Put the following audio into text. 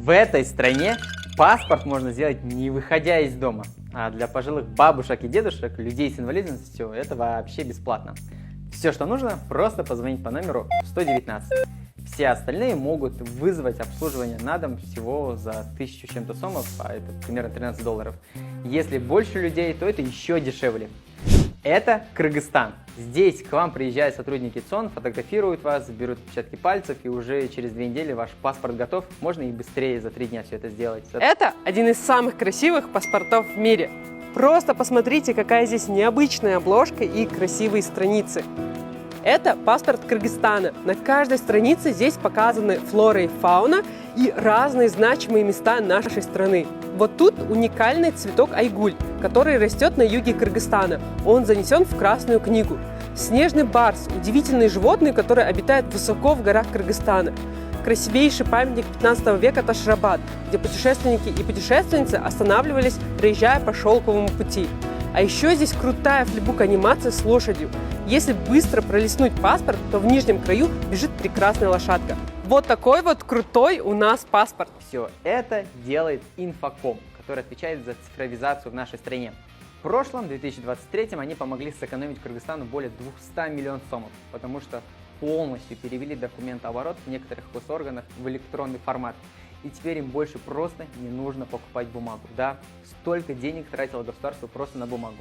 В этой стране паспорт можно сделать не выходя из дома. А для пожилых бабушек и дедушек, людей с инвалидностью, это вообще бесплатно. Все, что нужно, просто позвонить по номеру 119. Все остальные могут вызвать обслуживание на дом всего за 1000 с чем-то сомов, а это примерно $13. Если больше людей, то это еще дешевле. Это Кыргызстан. Здесь к вам приезжают сотрудники ЦОН, фотографируют вас, берут отпечатки пальцев, и уже через 2 недели ваш паспорт готов. Можно и быстрее, за 3 дня все это сделать. Это один из самых красивых паспортов в мире. Просто посмотрите, какая здесь необычная обложка и красивые страницы. Это паспорт Кыргызстана. На каждой странице здесь показаны флора и фауна и разные значимые места нашей страны. Вот тут уникальный цветок айгуль, который растет на юге Кыргызстана. Он занесен в Красную книгу. Снежный барс – удивительный животный, который обитает высоко в горах Кыргызстана. Красивейший памятник 15 века Ташрабад, где путешественники и путешественницы останавливались, проезжая по шелковому пути. А еще здесь крутая флипбук-анимация с лошадью. Если быстро пролистнуть паспорт, то в нижнем краю бежит прекрасная лошадка. Вот такой вот крутой у нас паспорт. Все это делает Инфоком, который отвечает за цифровизацию в нашей стране. В прошлом, 2023, они помогли сэкономить Кыргызстану более 200 миллионов сомов, потому что полностью перевели документооборот в некоторых госорганах в электронный формат. И теперь им больше просто не нужно покупать бумагу. Да, столько денег тратило государство просто на бумагу.